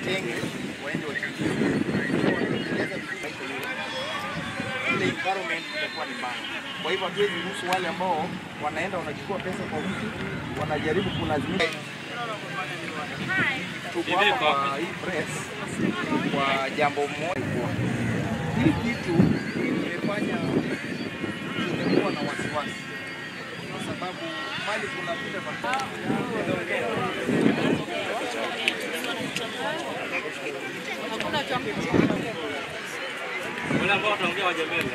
wajitenge, waende wachukulie. Ile environment itakuwa ni mbaya. Kwa hivyo hatuwezi ruhusu wale ambao wanaenda wanachukua pesa kwa wingi, wanajaribu kulazimisha. Tuko hapa kwa hii press kwa jambo moja. Hii kitu imefanya nimekuwa na wasiwasi kwa sababu mali kuna vile hakuna chakula. Wala ambao wataongea waje mbele.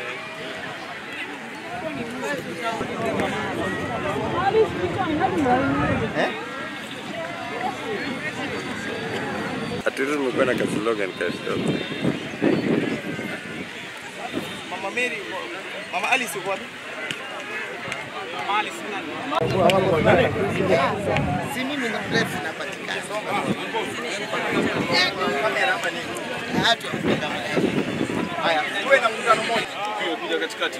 Atiru nimekuwa na slogan kesho. Mama Mary, Mama Alice uko wapi? Mama Alice nani? Si mimi na press napatikana. Kamera hapa nini? Hatu kupenda mali. Haya, wewe na mkutano mmoja. Hiyo kuja katikati.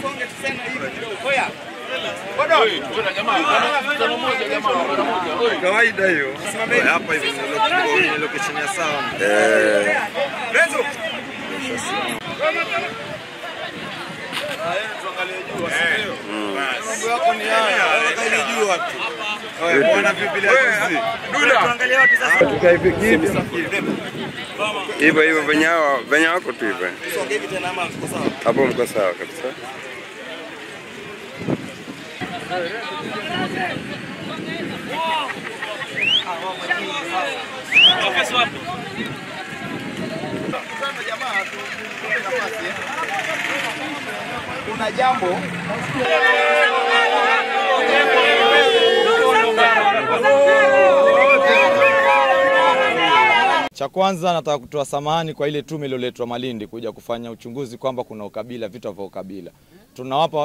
Songe tuseme hivi kidogo. Hoya. Bado. Kuna jamaa. Mkutano mmoja jamaa mara moja. Kawaida hiyo. Hapa hivi ni location ya sawa. Rezo. Tuangalie juu wasio. Mambo yako ni haya. Angalia juu wapi? Wewe bwana vipi leo hizi? Duda tuangalie wapi sasa? Tukaipe kipi? Hivyo venye wako tu hivyo. Songe hivi tena ama tuko sawa? Hapo mko sawa kabisa. Ofisi wapi? Sasa jamaa tupe nafasi. Kuna jambo cha kwanza nataka kutoa samahani kwa ile tume iliyoletwa Malindi kuja kufanya uchunguzi kwamba kuna ukabila, vita vya ukabila.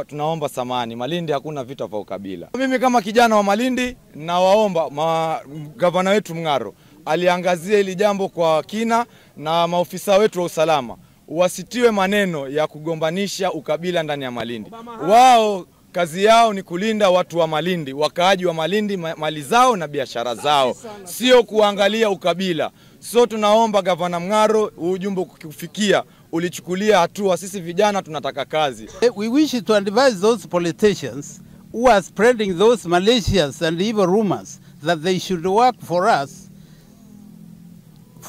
Tunaomba samahani, Malindi hakuna vita vya ukabila. Mimi kama kijana wa Malindi nawaomba gavana wetu Mng'aro aliangazia hili jambo kwa kina na maofisa wetu wa usalama wasitiwe maneno ya kugombanisha ukabila ndani ya Malindi. Wao kazi yao ni kulinda watu wa Malindi, wakaaji wa Malindi, mali zao na biashara zao, sio kuangalia ukabila. So tunaomba gavana Mng'aro ujumbe kufikia ulichukulia hatua, sisi vijana tunataka kazi. We wish to advise those politicians who are spreading those malicious and evil rumors that they should work for us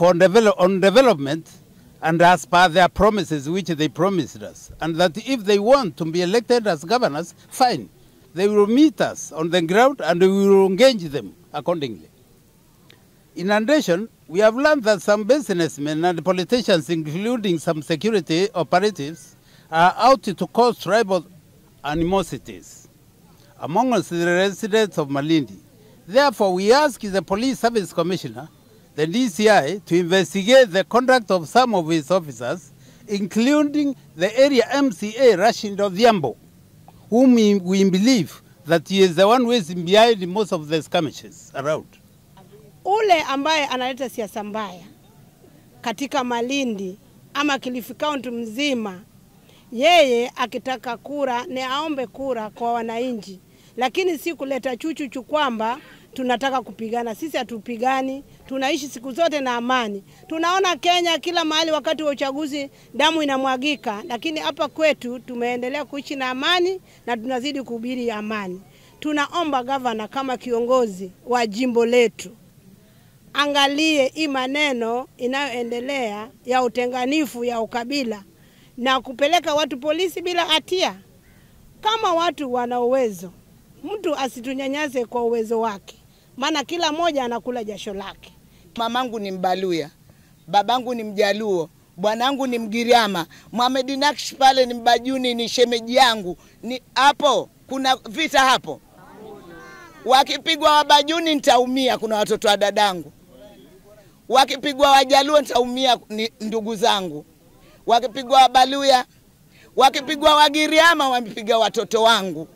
on development and as per their promises which they promised us, and that if they want to be elected as governors, fine, they will meet us on the ground and we will engage them accordingly. In addition, we have learned that some businessmen and politicians, including some security operatives, are out to cause tribal animosities among us, the residents of Malindi. Therefore, we ask the Police Service Commissioner, the DCI, to investigate the conduct of some of his officers, including the area MCA Rashid Odhiambo, whom we believe that he is the one who is behind most of the skirmishes around. Ule ambaye analeta siasa mbaya katika Malindi ama Kilifi County mzima, yeye akitaka kura ni aombe kura kwa wananchi, lakini si kuleta chuchu kwamba tunataka kupigana. Sisi hatupigani, tunaishi siku zote na amani. Tunaona Kenya kila mahali wakati wa uchaguzi damu inamwagika, lakini hapa kwetu tumeendelea kuishi na amani na tunazidi kuhubiri amani. Tunaomba gavana kama kiongozi wa jimbo letu angalie hii maneno inayoendelea ya utenganifu ya ukabila na kupeleka watu polisi bila hatia. Kama watu wana uwezo, mtu asitunyanyase kwa uwezo wake, maana kila mmoja anakula jasho lake. Mamangu ni Mbaluya, babangu ni Mjaluo, bwanangu ni Mgiriama, Mohamed Naksh pale ni Mbajuni, ni shemeji yangu. Ni hapo kuna vita hapo. Wakipigwa Wabajuni nitaumia, kuna watoto wa dadangu. Wakipigwa Wajaluo nitaumia, ni ndugu zangu. Wakipigwa Wabaluya, wakipigwa Wagiriama wamepiga watoto wangu.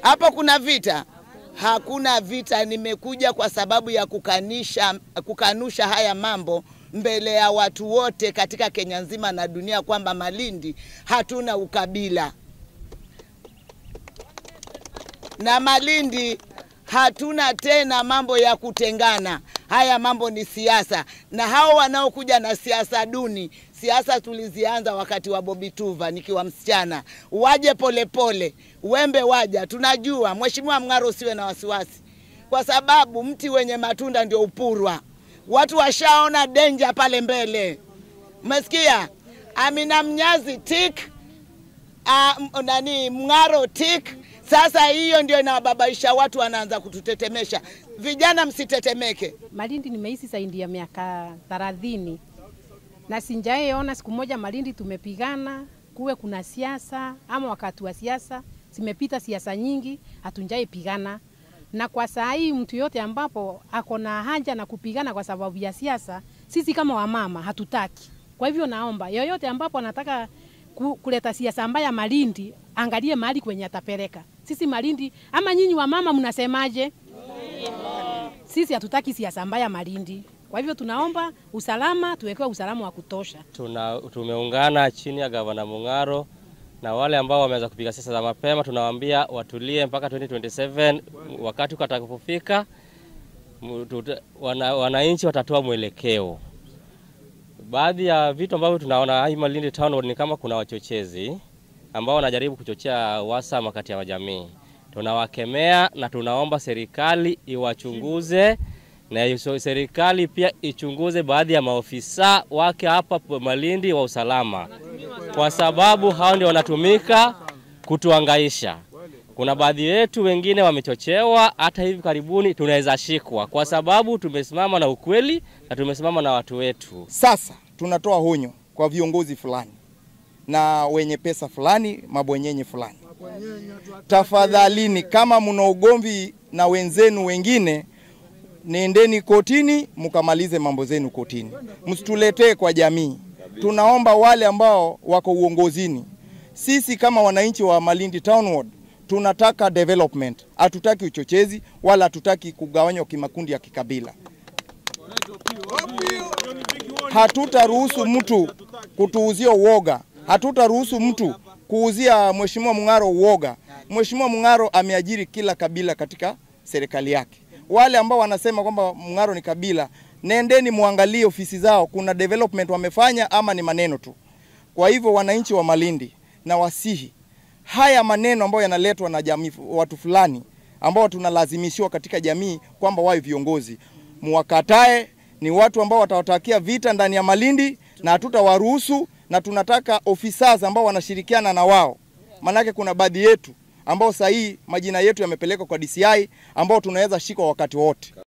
Hapo kuna vita? Hakuna vita. Nimekuja kwa sababu ya kukanusha haya mambo mbele ya watu wote katika Kenya nzima na dunia kwamba Malindi hatuna ukabila. Na Malindi hatuna tena mambo ya kutengana. Haya mambo ni siasa, na hao wanaokuja na siasa duni, siasa tulizianza wakati wa Bobby Tuva nikiwa msichana. Waje polepole, wembe waja. Tunajua Mheshimiwa Mng'aro, usiwe na wasiwasi, kwa sababu mti wenye matunda ndio upurwa. Watu washaona danger pale mbele. Umesikia? Amina Mnyazi tik, Mng'aro tik. Sasa hiyo ndio inawababaisha watu, wanaanza kututetemesha. Vijana msitetemeke. Malindi nimeishi zaidi ya miaka 30 na sinjaeona siku moja Malindi tumepigana kuwe kuna siasa, ama wakati wa siasa zimepita siasa nyingi hatunjae pigana. Na kwa saa hii mtu yote ambapo akona haja na kupigana kwa sababu ya siasa, sisi kama wamama hatutaki. Kwa hivyo naomba yoyote ambapo anataka kuleta siasa mbaya Malindi, angalie mahali kwenye atapeleka. Sisi Malindi, ama nyinyi wamama mnasemaje? Sisi hatutaki siasa mbaya Malindi. Kwa hivyo tunaomba usalama, tuwekewe usalama wa kutosha. Tumeungana chini ya Gavana Mung'aro, na wale ambao wameanza kupiga siasa za mapema tunawaambia watulie mpaka 2027. Wakati utakapofika wananchi watatoa mwelekeo. Baadhi ya vitu ambavyo tunaona hii Malindi Town ni kama kuna wachochezi ambao wanajaribu kuchochea uhasama kati ya jamii. Tunawakemea na tunaomba serikali iwachunguze, na serikali pia ichunguze baadhi ya maofisa wake hapa Malindi wa usalama, kwa sababu hao ndio wanatumika kutuangaisha. Kuna baadhi yetu wengine wamechochewa, hata hivi karibuni tunaweza shikwa kwa sababu tumesimama na ukweli na tumesimama na watu wetu. Sasa tunatoa honyo kwa viongozi fulani na wenye pesa fulani, mabwenyenye fulani. Tafadhalini, kama mna ugomvi na wenzenu wengine, nendeni kotini mkamalize mambo zenu kotini. Msituletee kwa jamii. Tunaomba wale ambao wako uongozini, sisi kama wananchi wa Malindi Town Ward tunataka development. Hatutaki uchochezi wala hatutaki kugawanywa kimakundi ya kikabila. Hatutaruhusu mtu kutuuzia uoga. Hatutaruhusu mtu kuuzia Mheshimiwa Mung'aro uoga. Mheshimiwa Mung'aro ameajiri kila kabila katika serikali yake. Wale ambao wanasema kwamba Mung'aro ni kabila, nendeni muangalie ofisi zao, kuna development wamefanya ama ni maneno tu. Kwa hivyo wananchi wa Malindi na wasihi, haya maneno ambayo yanaletwa na jamii, watu fulani ambao tunalazimishiwa katika jamii kwamba wao viongozi, muwakatae. Ni watu ambao watawatakia vita ndani ya Malindi na hatutawaruhusu, na tunataka officers ambao wanashirikiana na wao. Manake kuna baadhi yetu ambao sahi majina yetu yamepelekwa kwa DCI ambao tunaweza shikwa wakati wote.